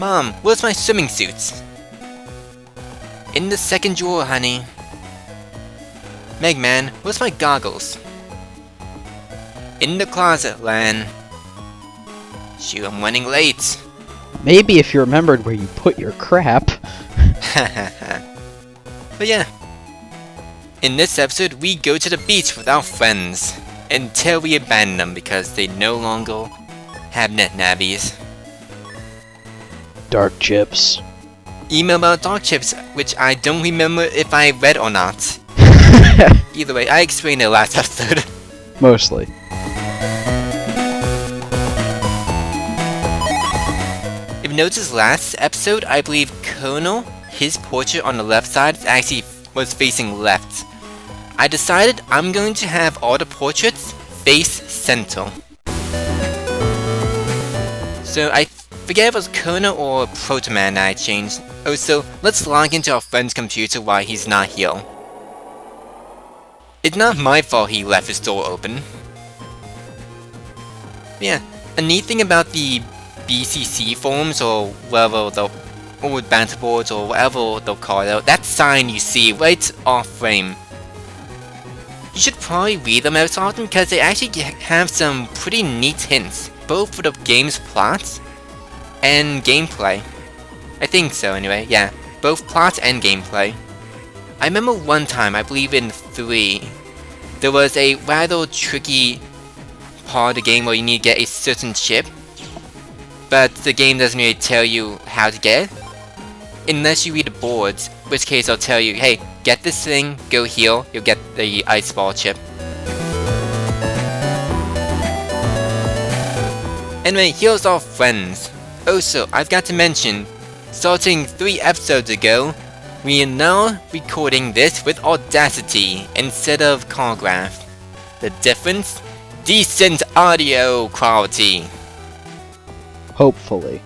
Mom, where's my swimming suits? In the second drawer, honey. Megman, where's my goggles? In the closet, Lan. Shoot, I'm running late. Maybe if you remembered where you put your crap. But yeah. In this episode, we go to the beach with our friends. Until we abandon them because they no longer have net nabbies. Dark chips. Email about dark chips, which I don't remember if I read or not. Either way, I explained it last episode. Mostly. If you noticed last episode, I believe Colonel, his portrait on the left side actually was facing left. I decided I'm going to have all the portraits face center. So I forget if it was Colonel or ProtoMan that I changed. Oh, so let's log into our friend's computer while he's not here. It's not my fault he left his door open. Yeah, a neat thing about the BCC forums or whatever or banter boards or whatever they'll call it, that sign you see right off frame. You should probably read them most often because they actually have some pretty neat hints, both for the game's plots and gameplay. I think so anyway, yeah, both plots and gameplay. I remember one time, I believe in 3, there was a rather tricky part of the game where you need to get a certain chip, but the game doesn't really tell you how to get it, unless you read the boards, in which case I'll tell you, hey, get this thing, go here, you'll get the ice ball chip. Anyway, here's our friends. Also, I've got to mention, starting 3 episodes ago, we are now recording this with Audacity instead of Cargraph. The difference? Decent audio quality. Hopefully.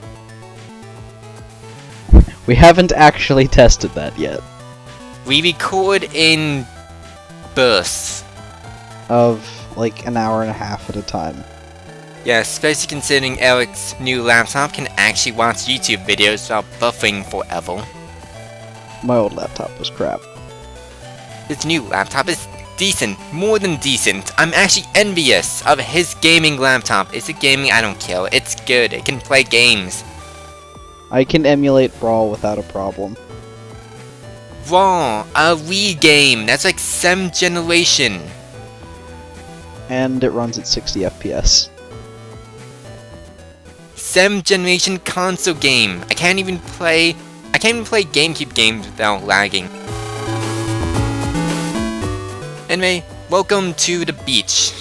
We haven't actually tested that yet. We record in bursts. Of like an hour and a half at a time. Yeah, especially considering Eric's new laptop can actually watch YouTube videos without buffering forever. My old laptop was crap. His new laptop is decent, more than decent. I'm actually envious of his gaming laptop. Is it gaming? I don't care. It's good. It can play games. I can emulate Brawl without a problem. Raw, a Wii game. That's like 7th generation. And it runs at 60 FPS. 7th generation console game. I can't even play GameCube games without lagging. Anyway, welcome to the beach.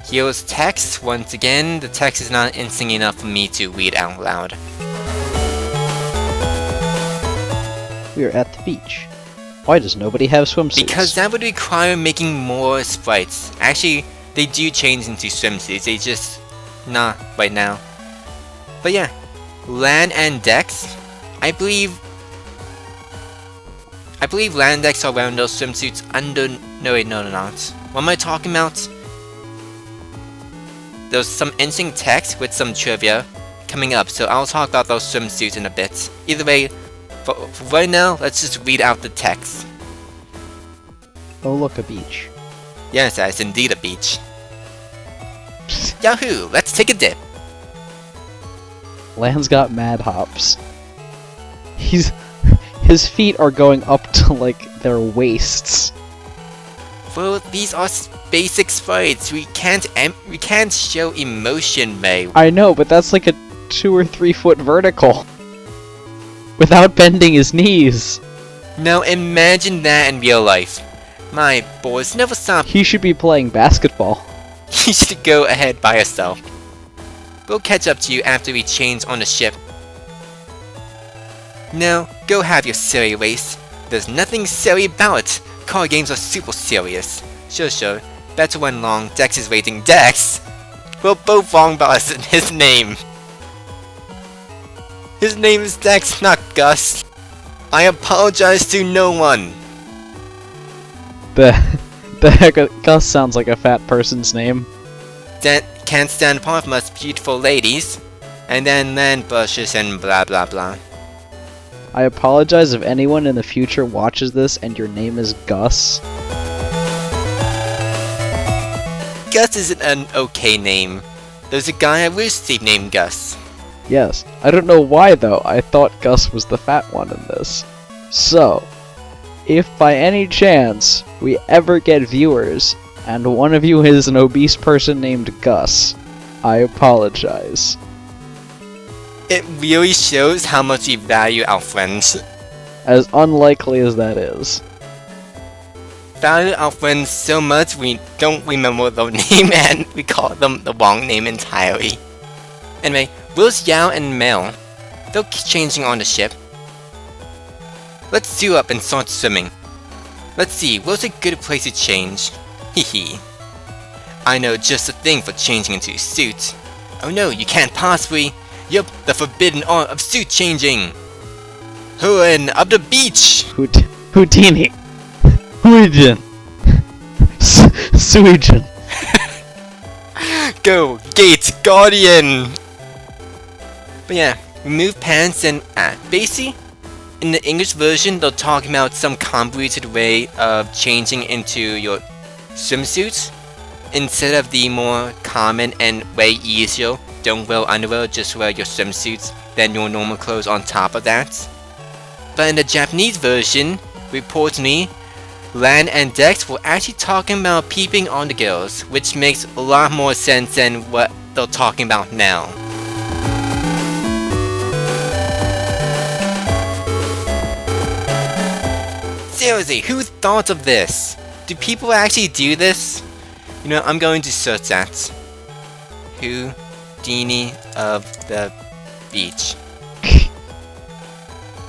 Here's text. Once again, the text is not interesting enough for me to read out loud. We are at the beach. Why does nobody have swimsuits? Because that would require making more sprites. Actually, they do change into swimsuits, they just not right now. But yeah, Lan and Dex, I believe Lan and Dex are wearing those swimsuits under. No wait, no, they're not. What am I talking about? There's some interesting text with some trivia coming up, so I'll talk about those swimsuits in a bit. Either way, for right now, let's just read out the text. Oh look, a beach. Yes, that's indeed a beach. Yahoo! Let's take a dip. Lan's got mad hops. His feet are going up to like their waists. Well, these are basic sprites. We can't show emotion, May. I know, but that's like a 2 or 3 foot vertical. Without bending his knees. Now imagine that in real life. My boys never stop. He should be playing basketball. You should go ahead by yourself. We'll catch up to you after we change on the ship. Now, go have your silly race. There's nothing silly about it. Card games are super serious. Sure. Better when long. Dex is rating Dex. We're both wrong about his name. His name is Dex, not Gus. I apologize to no one. The heck, Gus sounds like a fat person's name. That can't stand apart from us beautiful ladies. And then land bushes and blah blah blah. I apologize if anyone in the future watches this and your name is Gus. Gus is an okay name. There's a guy at Roost Teeth named Gus. Yes, I don't know why though, I thought Gus was the fat one in this. So, if by any chance we ever get viewers, and one of you is an obese person named Gus, I apologize. It really shows how much we value our friends. As unlikely as that is. Value our friends so much we don't remember their name and we call them the wrong name entirely. Anyway, where's Yao and Mel? They're changing on the ship. Let's suit up and start swimming. Let's see, where's a good place to change? Hehe. I know just the thing for changing into a suit. Oh no, you can't possibly. Yup, the forbidden art of suit changing. Oran, up the beach! Houdini. Huijin. Suijin. Go, Gate Guardian! But yeah, remove pants and basically, in the English version, they're talking about some convoluted way of changing into your swimsuits instead of the more common and way easier. Don't wear underwear, just wear your swimsuits, then your normal clothes on top of that. But in the Japanese version, reportedly, Lan and Dex were actually talking about peeping on the girls, which makes a lot more sense than what they're talking about now. Seriously, who thought of this? Do people actually do this? You know, I'm going to search that. Houdini of the beach.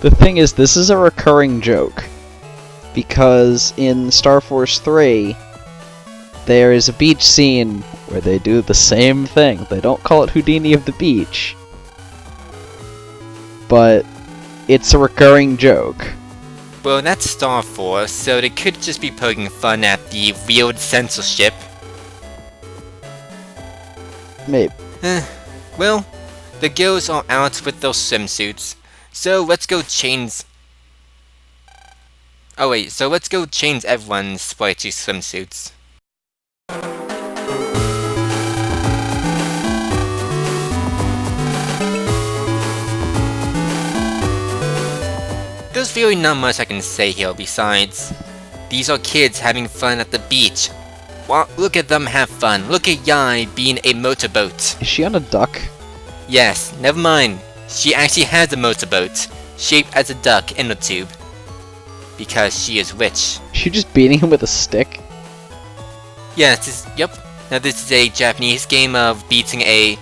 The thing is, this is a recurring joke. Because in Star Force 3, there is a beach scene where they do the same thing. They don't call it Houdini of the beach, but it's a recurring joke. Well, that's Star Force, so they could just be poking fun at the weird censorship. Maybe. Well, the girls are out with their swimsuits, so let's go change... Oh wait, so let's go change everyone's sprite swimsuits. There's really not much I can say here besides, these are kids having fun at the beach. Well, look at them have fun. Look at Yai being a motorboat. Is she on a duck? Yes, never mind. She actually has a motorboat, shaped as a duck in a tube. Because she is rich. Is she just beating him with a stick? Yes, yep. Now this is a Japanese game of beating a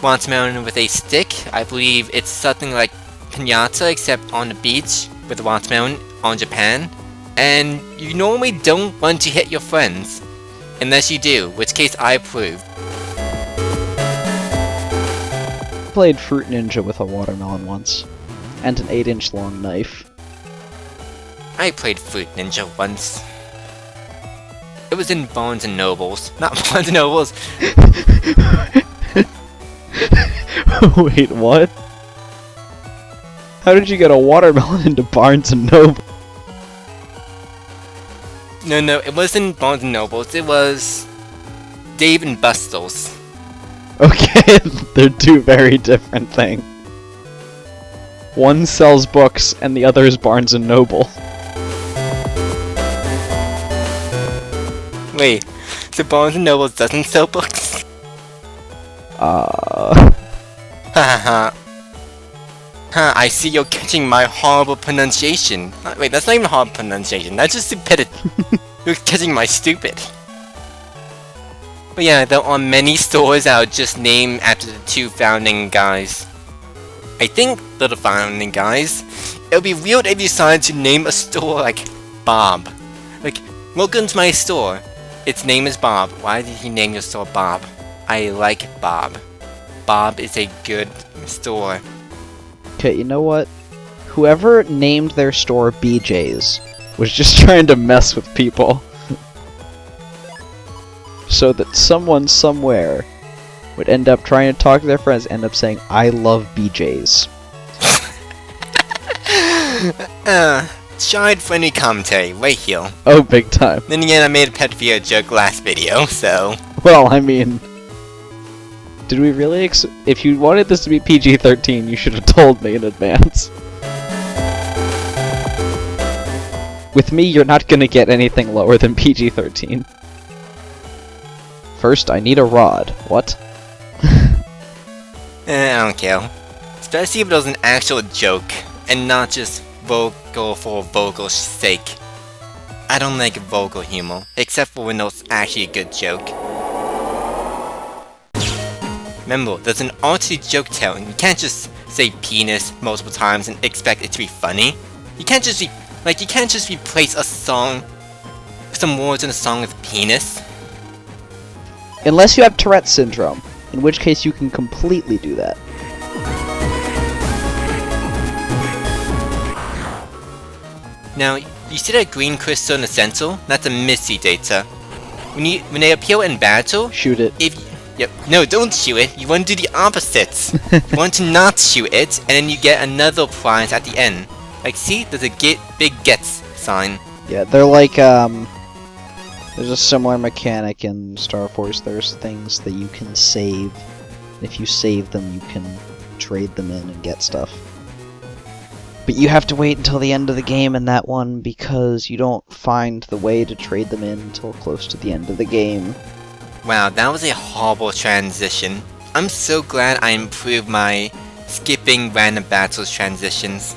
watermelon with a stick. I believe it's something like Pinata, except on the beach with a watermelon on Japan. And you normally don't want to hit your friends. Unless you do, which case I approve. Played Fruit Ninja with a watermelon once. And an 8-inch long knife. I played Fruit Ninja once. It was in Barnes & Nobles. Not Barnes & Nobles. Wait, what? How did you get a watermelon into Barnes & Noble? No, it wasn't Barnes & Nobles. It was Dave & Buster's. Okay, they're two very different things. One sells books and the other is Barnes & Noble. Wait, so Barnes & Noble doesn't sell books? Haha. I see you're catching my horrible pronunciation. Wait, that's not even horrible pronunciation, that's just stupidity. You're catching my stupid. But yeah, there are many stores that are just named after the two founding guys. I think they're the founding guys. It would be weird if you decided to name a store like Bob. Like, welcome to my store. Its name is Bob. Why did he name your store Bob? I like Bob. Bob is a good store. Okay, you know what? Whoever named their store BJ's was just trying to mess with people. So that someone somewhere would end up trying to talk to their friends, end up saying, "I love BJs." Child-friendly commentary, right here. Oh, big time. Then again, I made a pedophilia joke last video, so... Well, I mean... Did we really if you wanted this to be PG-13, you should have told me in advance. With me, you're not gonna get anything lower than PG-13. First, I need a rod. What? I don't care. Especially if it was an actual joke, and not just vocal for vocal's sake. I don't like vocal humor, except for when it's actually a good joke. Remember, there's an art to joke telling. You can't just say penis multiple times and expect it to be funny. You can't just replace a song, some words in a song with penis. Unless you have Tourette's syndrome, in which case you can completely do that. Now, you see that green crystal in the center? That's a Misty data. When they appear in battle, Shoot it. No, don't shoot it. You want to do the opposite. You want to not shoot it, and then you get another prize at the end. Like, see, there's a big gets sign. Yeah, they're like, there's a similar mechanic in Star Force. There's things that you can save. If you save them, you can trade them in and get stuff. But you have to wait until the end of the game in that one because you don't find the way to trade them in until close to the end of the game. Wow, that was a horrible transition. I'm so glad I improved my skipping random battles transitions.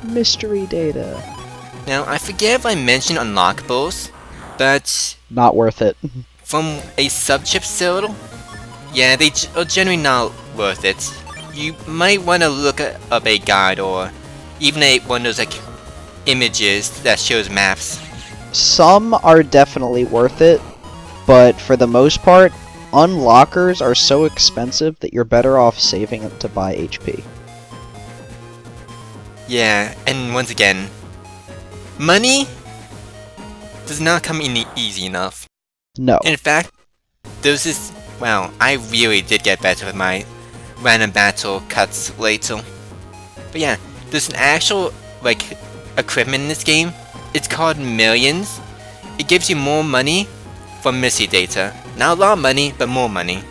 Mystery data. Now, I forget if I mentioned unlockables, but Not worth it. from a sub-chip server, yeah, they are generally not worth it. You might want to look up a guide or even one of those like images that shows maps. Some are definitely worth it, but for the most part, unlockers are so expensive that you're better off saving it to buy HP. Yeah, and once again, money does not come in easy enough. No. In fact, there's this... Wow, I really did get better with my random battle cuts later. But yeah, there's an actual, like, equipment in this game. It's called Millions. It gives you more money from Misty data. Not a lot of money, but more money.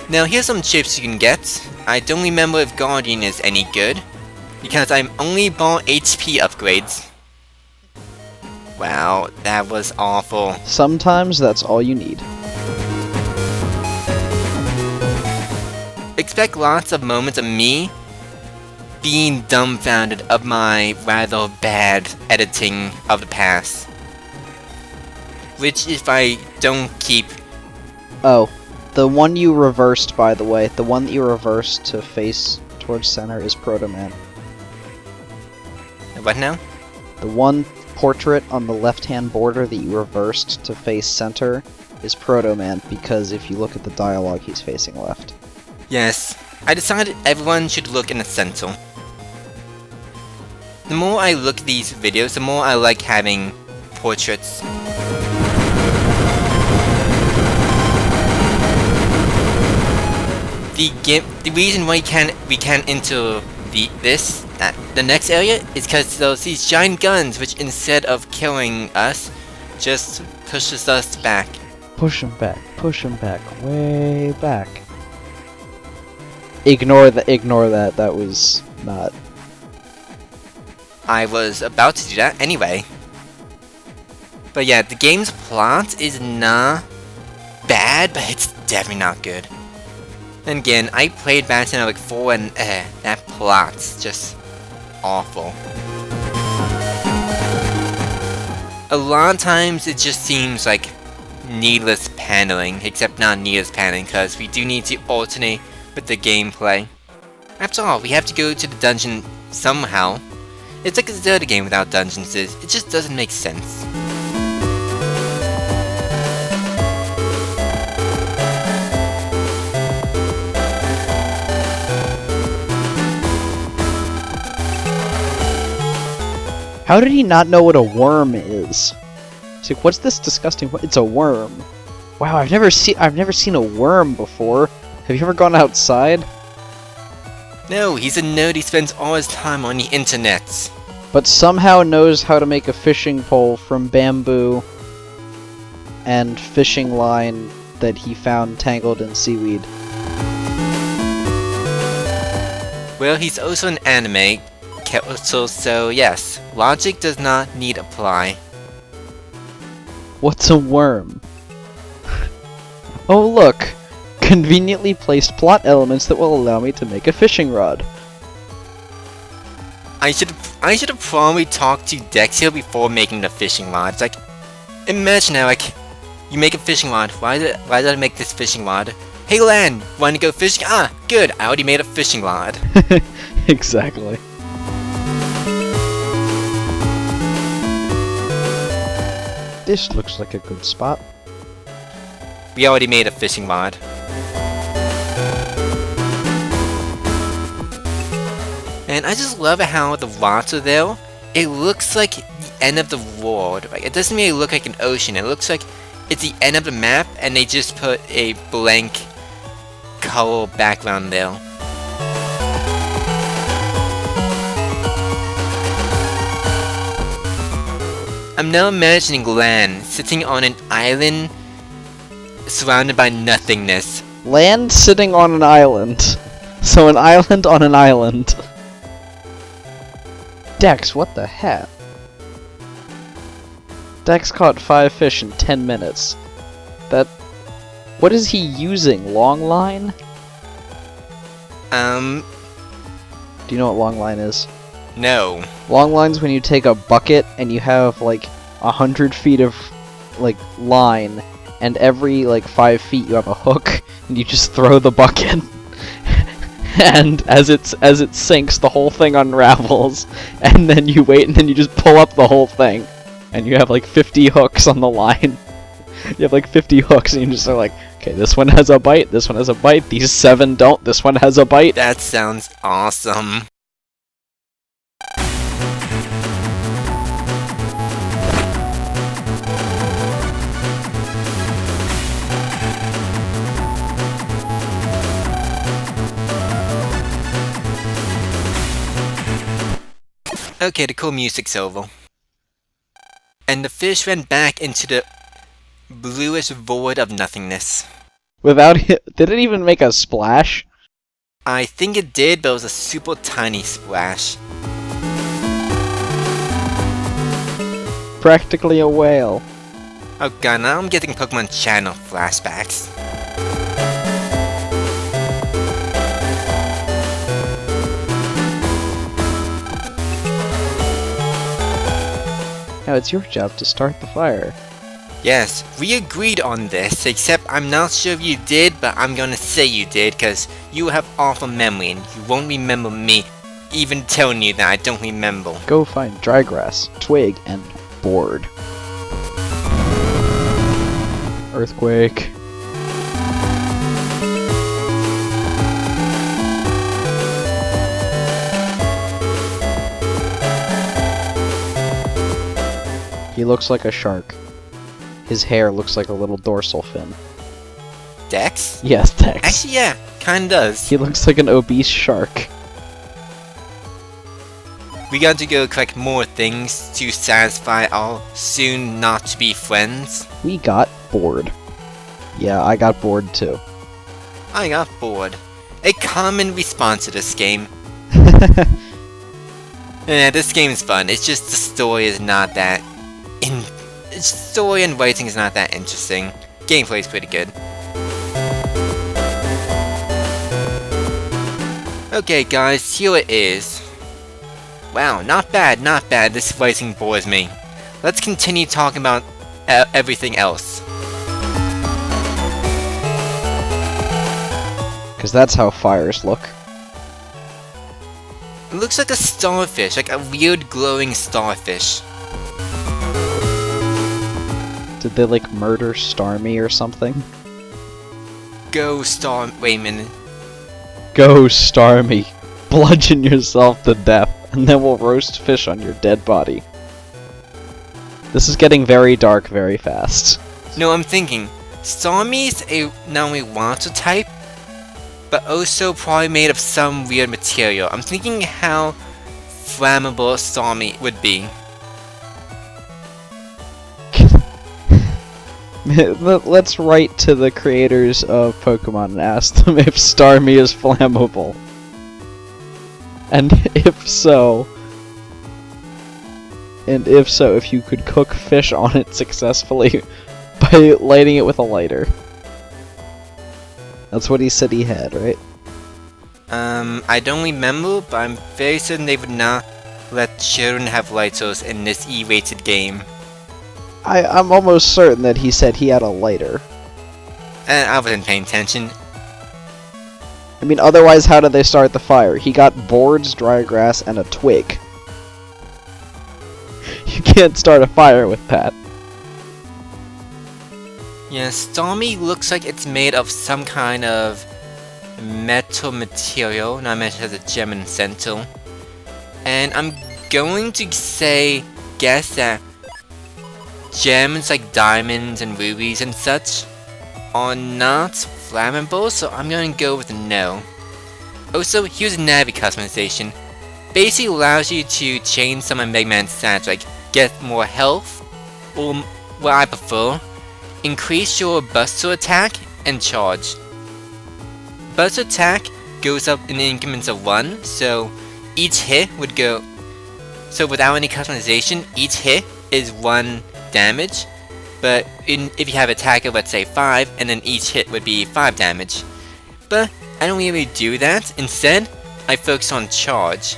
Now here's some chips you can get. I don't remember if Guardian is any good, because I'm only bought HP upgrades. Wow, that was awful. Sometimes that's all you need. Expect lots of moments of me being dumbfounded of my rather bad editing of the past. Which if I don't keep... Oh, the one you reversed, by the way, the one that you reversed to face towards center is ProtoMan. What now? The one portrait on the left-hand border that you reversed to face center is ProtoMan, because if you look at the dialogue, he's facing left. Yes, I decided everyone should look in the center. The more I look at these videos, the more I like having portraits. The reason why we can't enter the next area is because there's these giant guns which instead of killing us, just pushes us back. Push him back, way back. Ignore that, that was not... I was about to do that anyway. But yeah, the game's plot is not bad, but it's definitely not good. And again, I played Batman like 4 and that plot's just awful. A lot of times it just seems like needless paneling, except not needless paneling because we do need to alternate with the gameplay. After all, we have to go to the dungeon somehow. It's like a Zelda game without dungeons, it just doesn't make sense. How did he not know what a worm is? He's like, what's this disgusting? It's a worm. Wow, I've never seen a worm before. Have you ever gone outside? No, he's a nerd. He spends all his time on the internet. But somehow knows how to make a fishing pole from bamboo and fishing line that he found tangled in seaweed. Well, he's also an anime character, so yes, logic does not need apply. What's a worm? Oh look! Conveniently placed plot elements that will allow me to make a fishing rod. I should have probably talked to Dex here before making the fishing rod. It's like, imagine now, like, you make a fishing rod. Why did I make this fishing rod? Hey Lan, wanna go fishing? Ah, good, I already made a fishing rod. Exactly. This looks like a good spot. We already made a fishing rod. And I just love how the rods are there. It looks like the end of the world. Like, it doesn't really look like an ocean. It looks like it's the end of the map and they just put a blank color background there. I'm now imagining Lan sitting on an island surrounded by nothingness. Land sitting on an island. So an island on an island. Dex, what the heck? Dex caught 5 fish in 10 minutes. What is he using? Long line? Do you know what long line is? No. Long line's when you take a bucket and you have like 100 feet of like line, and every like 5 feet you have a hook, and you just throw the bucket. And as it sinks, the whole thing unravels, and then you wait, and then you just pull up the whole thing, and you have like 50 hooks on the line. You have like 50 hooks, and you just are like, okay, this one has a bite, this one has a bite, these 7 don't, this one has a bite. That sounds awesome. Okay, the cool music's over. And the fish ran back into the bluish void of nothingness. Without it, did it even make a splash? I think it did, but it was a super tiny splash. Practically a whale. Oh god, now I'm getting Pokemon Channel flashbacks. Now it's your job to start the fire. Yes, we agreed on this, except I'm not sure if you did, but I'm gonna say you did, cause you have awful memory and you won't remember me even telling you that I don't remember. Go find dry grass, twig, and board. Earthquake. He looks like a shark. His hair looks like a little dorsal fin. Dex? Yes, Dex. Actually, yeah, kinda does. He looks like an obese shark. We got to go collect more things to satisfy our soon not to be friends. We got bored. Yeah, I got bored too. I got bored. A common response to this game. Yeah, this game is fun. It's just the story is not that story and writing is not that interesting. Gameplay is pretty good. Okay guys, here it is. Wow, not bad, not bad. This writing bores me. Let's continue talking about everything else. Because that's how fires look. It looks like a starfish, like a weird glowing starfish. Did they like murder Starmie or something? Go Star... wait a minute. Go Starmie. Bludgeon yourself to death, and then we'll roast fish on your dead body. This is getting very dark very fast. No, I'm thinking, Stormy is a not only water type, but also probably made of some weird material. I'm thinking how flammable Stormy would be. Let's write to the creators of Pokemon and ask them if Starmie is flammable. And if so, if you could cook fish on it successfully by lighting it with a lighter. That's what he said he had, right? I don't remember, but I'm very certain they would not let children have lighters in this E-rated game. I'm almost certain that he said he had a lighter. And I wasn't paying attention. I mean, otherwise how did they start the fire? He got boards, dry grass, and a twig. You can't start a fire with that. Yeah, Stormy looks like it's made of some kind of metal material, not mentioned as a gem in the center. And I'm going to guess that gems like diamonds and rubies and such are not flammable, so I'm going to go with a no. Also, here's a Navi customization. Basically allows you to change some of Mega Man's stats, like get more health, or what I prefer, increase your Buster attack and charge. Buster attack goes up in increments of 1, so each hit would go. So without any customization, each hit is 1 damage, but if you have attack of let's say 5, and then each hit would be 5 damage. But I don't really do that. Instead, I focus on charge.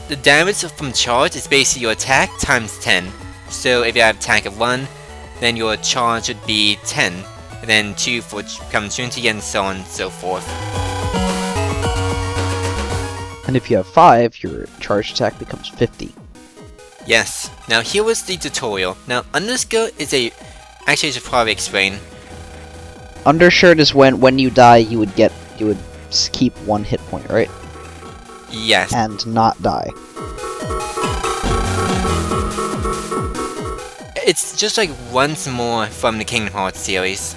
The damage from charge is basically your attack times 10. So if you have attack of 1, then your charge would be 10, and then 2 for becomes 20, and so on and so forth. And if you have 5, your charge attack becomes 50. Yes. Now here was the tutorial. Now underskirt is a... Actually I should probably explain. Undershirt is when you die you would keep 1 hit point, right? Yes. And not die. It's just like once more from the Kingdom Hearts series.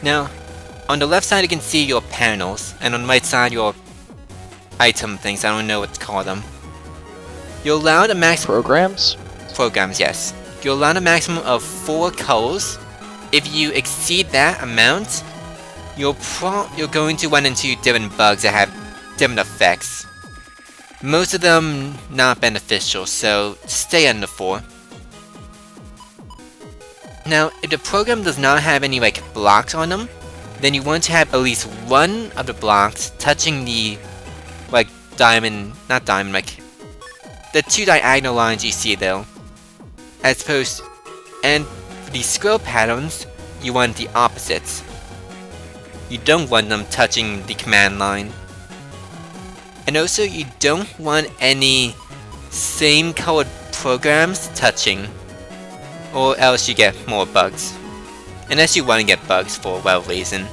Now, on the left side you can see your panels, and on the right side your item things, I don't know what to call them. You're allowed a maximum... Programs, yes. You're allowed a maximum of 4 colors. If you exceed that amount, you're going to run into different bugs that have different effects. Most of them not beneficial, so stay under 4. Now, if the program does not have any like blocks on them, then you want to have at least one of the blocks touching the like like the 2 diagonal lines you see though. As opposed, and for the scroll patterns, you want the opposites. You don't want them touching the command line. And also, you don't want any same colored programs touching, or else you get more bugs. Unless you want to get bugs for a well reason.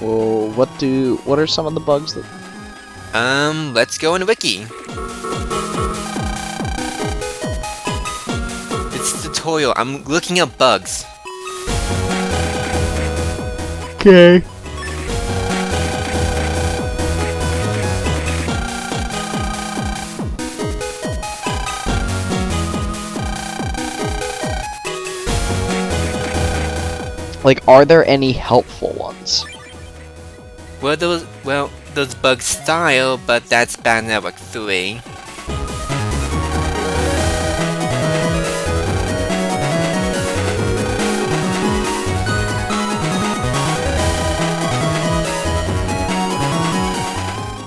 Well, what are some of the bugs that... Let's go on the wiki. It's a tutorial, I'm looking up bugs. Okay. Like, are there any helpful ones? Well, those bugs style, but that's Bad Network 3.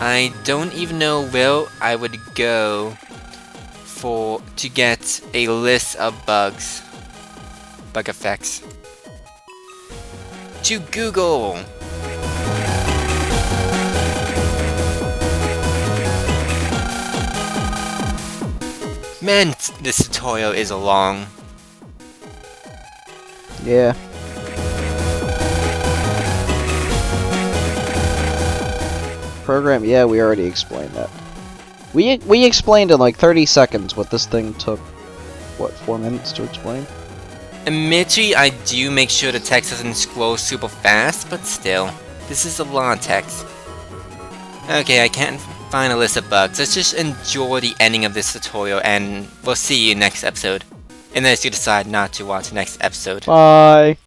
I don't even know where I would go to get a list of bug effects. To Google. Man, this tutorial is long. Yeah. Program, yeah, we already explained that. We explained in like 30 seconds what this thing took, what, 4 minutes to explain? Admittedly, I do make sure the text doesn't scroll super fast, but still, this is a lot of text. Okay, I can't find a list of bugs. Let's just enjoy the ending of this tutorial, and we'll see you next episode. Unless you decide not to watch the next episode. Bye!